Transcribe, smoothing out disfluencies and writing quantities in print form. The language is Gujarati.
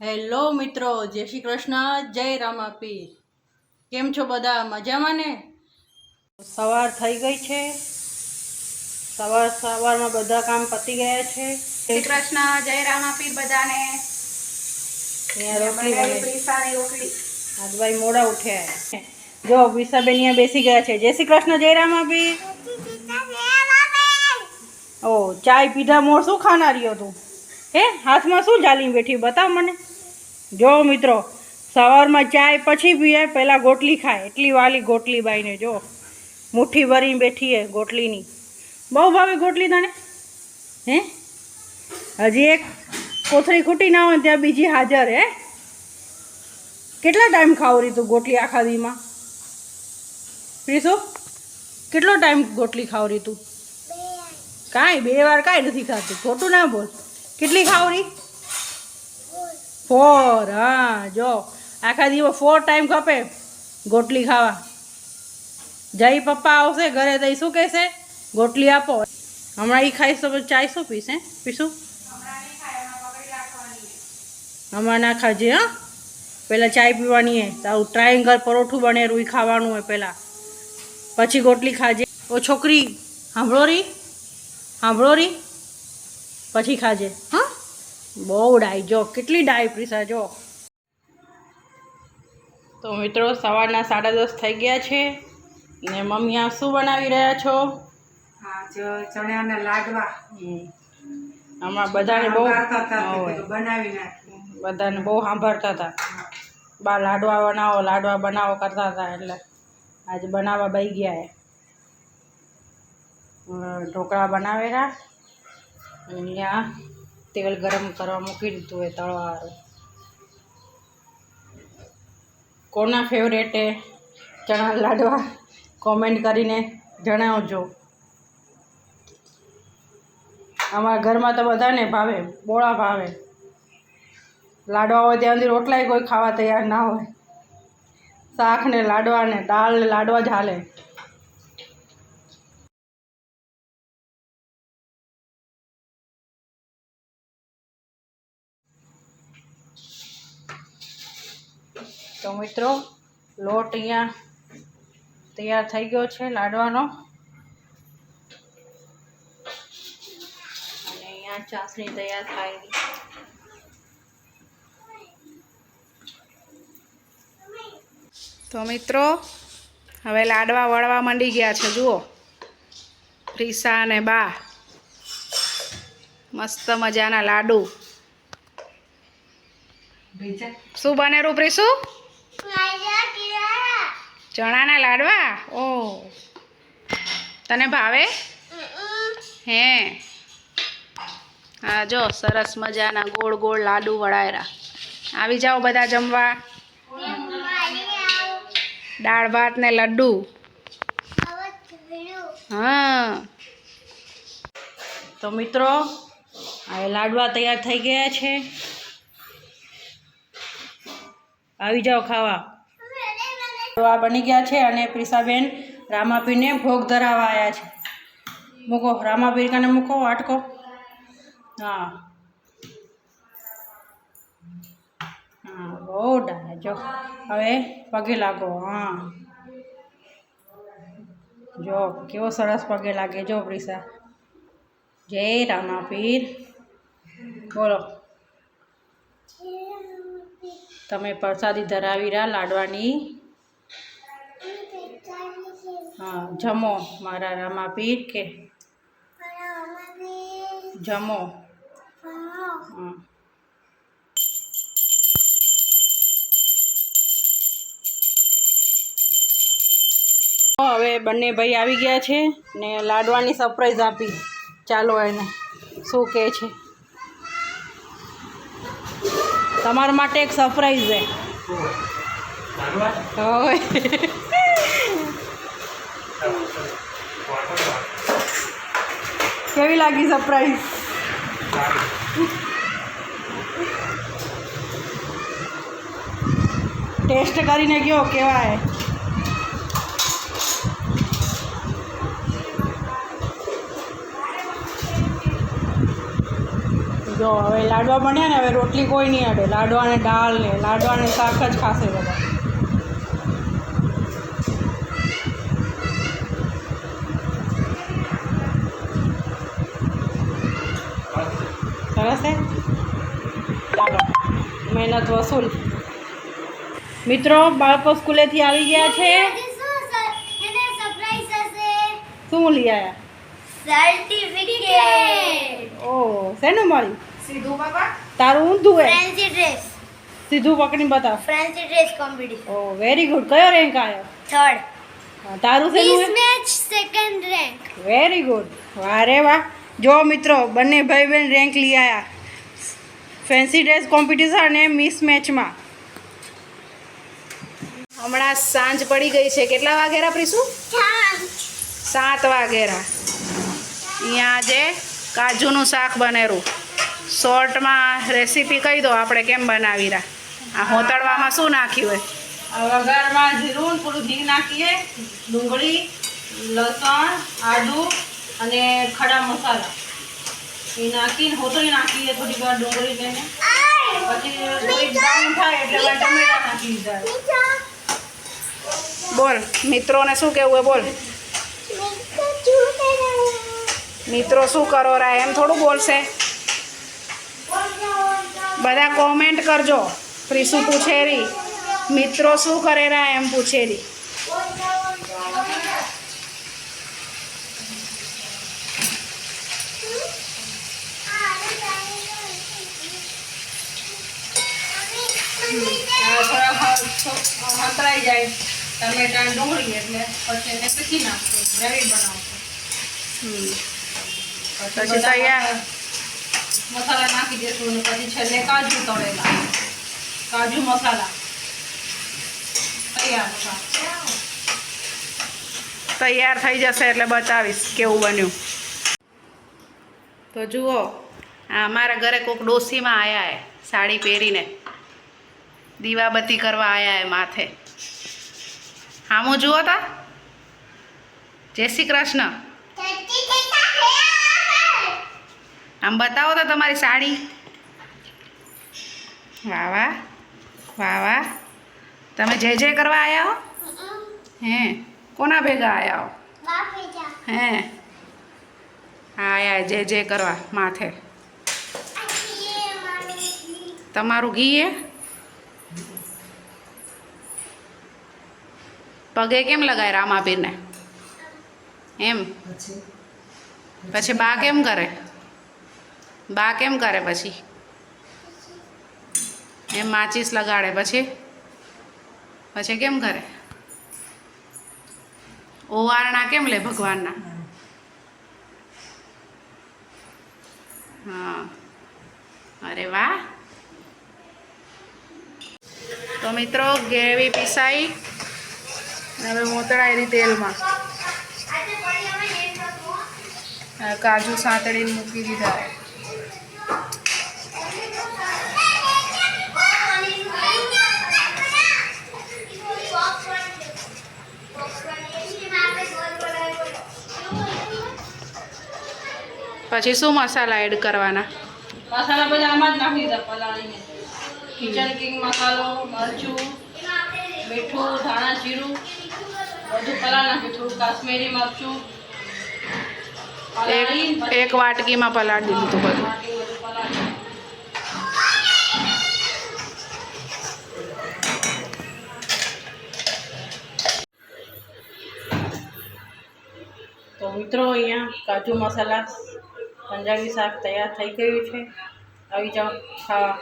હેલો મિત્રો, જય શ્રી કૃષ્ણ, જય રામાપીર। કેમ છો બધા? મજામાં ને? સવાર થઈ ગઈ છે। સવારમાં બધા કામ પતી ગયા છે। શ્રી કૃષ્ણ, જય રામાપીર બધાને। રોટલી બને। પ્રીસાની રોટલી ભાઈ મોડા ઉઠ્યા। જો વિસાબેન અહીંયા બેસી ગયા છે। જય શ્રી કૃષ્ણ, જય રામાપીર। ઓ ચાય પીધા મોર શું ખાના રહ્યો તું? હે હાથમાં શું ઝાલીને બેઠી બતાવ મને। જો મિત્રો, સવારમાં ચાય પછી પીએ, પહેલાં ગોટલી ખાય। એટલી વાલી ગોટલી બાઈને જો મુઠ્ઠી ભરીને બેઠી હે ગોટલીની। બહુ ભાવે ગોટલી તને? હે હજી એક કોથળી ખૂટી ના હોય ત્યાં બીજી હાજર હે। કેટલા ટાઈમ ખાવ રહી તું ગોટલી આખા દીમાં? પ્રીસુ, કેટલો ટાઈમ ગોટલી ખાવ રહી તું? કાંઈ 2 વાર કાંઈ નથી ખાતી, ખોટું ના બોલ। કેટલી ખાવ રહી? 4। હા જો આખા દિવસ 4 ટાઈમ ખપે ગોટલી ખાવા। જય પપ્પા આવશે ઘરે તો શું કહેશે? ગોટલી આપો। હમણાં એ ખાઈશ તો ચાય શું પીશે? પીશું હમણાં ના ખાજે। હા પહેલાં ચાય પીવાની હે। તારું ટ્રાયંગલ પરોઠું બનેલું એ ખાવાનું હોય પહેલાં, પછી ગોટલી ખાજે। ઓ છોકરી સાંભળો રી પછી ખાજે। હા બહુ ડાય, જો કેટલી ડાય પ્રીસા જો। તો મિત્રો, સવારના 10:30 થઈ ગયા છે ને મમ્મી આ શું બનાવી રહ્યા છો? હા, ચણાના લાડવા। હમણાં બધાને બહુ બનાવી નાખી, બધાને બહુ સાંભળતા હતા, બા લાડવા બનાવો કરતા હતા, એટલે આજે બનાવવા બેસી ગયા એ। ઢોકળા બનાવેલા, અહીંયા તેલ ગરમ કરવા મૂકી દીધું એ તળવાવાળું। કોના ફેવરેટ હે ચણા લાડવા? કોમેન્ટ કરીને જણાવજો। અમારા ઘરમાં તો બધાને ભાવે, બોળા ભાવે। લાડવા હોય ત્યાં સુધી રોટલાય કોઈ ખાવા તૈયાર ના હોય। શાક ને લાડવા ને દાળ ને લાડવા જ હાલે। તો મિત્રો, લોટ અહીંયા તૈયાર થઈ ગયો છે લાડવાનો, અને અહીંયા ચાસણી તૈયાર થાય। તો મિત્રો, હવે લાડવા વળવા માંડી ગયા છે। જુઓ, પ્રીસા અને બા મસ્ત મજાના લાડુ। શું બનેલું પ્રીસુ? ચણાના લાડવા। ઓ તને ભાવે હે? હા જો સરસ મજાના ગોળ ગોળ લાડુ વળાયરા। આવી જાઓ બધા જમવા। દાળ ભાત ને લડ્ડુ। હા તો મિત્રો, હવે લાડવા તૈયાર થઈ ગયા છે, આવી જાઓ ખાવા। લાડવા બની ગયા છે અને પ્રીસાબેન રામાપીરને ભોગ ધરાવવા આવ્યા છે। મૂકો રામાપીર કને, મૂકો વાટકો। હા હા બહુ ડાય જો। હવે પગે લાગો। હા જો કેવો સરસ પગે લાગે જો પ્રીસા। જય રામાપીર બોલો। તમે પ્રસાદી ધરાવી રહ્યા લાડવાની। હા જમો મારા રામાપીર કે જમો। હા હવે બંને ભાઈ આવી ગયા છે ને લાડવાની સરપ્રાઈઝ આપી। ચાલો એને શું કહે છે? તમારા માટે એક સરપ્રાઈઝ છે। કેવી લાગી સરપ્રાઈઝ? ટેસ્ટ કરીને કયો કેવા હે? જો હવે લાડવા બન્યા ને હવે રોટલી કોઈ નહીં અડે. લાડવા અને દાળ ને લાડવા અને શાક જ ખાશે બધા. સરસ છે. ચાલો મહેનત વસૂલ. મિત્રો બાળકો સ્કૂલેથી આવી ગયા છે. શું લઈ આવ્યા? સર્ટિફિકેટ. ઓ શેનું મળ્યું? સીધું બાબા. તારું ઊંધું હે. Fancy dress. સીધું પકડીને બતાવ. Fancy dress competition. Oh very good. કયો રેન્ક આવ્યો? થર્ડ. તારું શેનું quiz match second rank. Very good. વાહ રે વાહ. જો મિત્રો બંને ભાઈ બહેન રેન્ક લઈ આવ્યા ફેન્સી ડ્રેસ કોમ્પિટિશન અને મિસ મેચમાં. હમણાં સાંજ પડી ગઈ છે. કેટલા વાગેરા પ્રીસુ? 7 વાગેરા. અહીંયા આજે કાજુનું શાક બનેરું. શોર્ટમાં રેસીપી કહી દો આપણે કેમ બનાવી રહ્યા. આ હોતળવામાં શું નાખ્યું હોય? વઘારમાં જીરું ને થોડું ઘી નાખીએ, ડુંગળી, લસણ, આદુ અને ખડા મસાલા એ નાખીને હોતળી નાખીએ થોડીક વાર ડુંગળી લઈને. પછી થોડીક બ્રાઉન થાય એટલે એમાં ટમેટા નાખી દીધા. બોલ મિત્રોને શું કહેવું હોય બોલ. મિત્રો શું કરો રા એમ થોડું બોલશે. બધા કોમેન્ટ કરજો. પ્રીસુ પૂછેરી મિત્રો શું કરે રા એમ પૂછેરી. હતરાઈ જાય ટમેટા અને ડુંગળી એટલે પછી એને પીસી નાખશું. ગ્રેવી બનાવશું. પછી તૈયાર. મસાલા નાખી દઈશું અને પછી છેલ્લે કાજુ તળેલા કાજુ મસાલા તૈયાર થઈ જશે એટલે બતાવીશ કેવું બન્યું. તો જુઓ આ અમારા ઘરે કોઈક ડોસીમાં આવ્યા હે સાડી પહેરીને દીવાબત્તી કરવા આવ્યા હે માથે. હામું જુઓ તા. જય શ્રી કૃષ્ણ. આમ બતાવો તો તમારી સાડી. વાહ વાહ વાહ વાહ. તમે જય જય કરવા આવ્યા હો? હે કોના ભેગા આવ્યા હો? હે હા આયા જય જય કરવા માથે. તમારું ઘી હે? પગે કેમ લગાય રામાપીરને? એમ પછી બા કેમ કરે? બા કેમ કરે પછી? એમ માચીસ લગાડે પછી પછી કેમ કરે? ઓવારણા કેમ લે ભગવાનના? હા અરે વાહ. તો મિત્રો ગ્રેવી પીસાઈ હવે મોતળાયેલી તેલમાં કાજુ સાંતળીને મૂકી દીધા. પછી શું મસાલા એડ કરવાના? મસાલા બધા આમાં જ નાખી દીધા પલાળીને. કિચન કિંગ મસાલો, મરચું, મીઠું, ધાણા જીરું બધું પલાળ નાખ્યું. થોડું કાશ્મીરી મરચું એક વાટકીમાં પલાળી દીધું હતું બધું. તો મિત્રો અહીંયા કાજુ મસાલા પંજાબી શાક તૈયાર થઈ ગયું છે. આવી જાઓ ખાવા.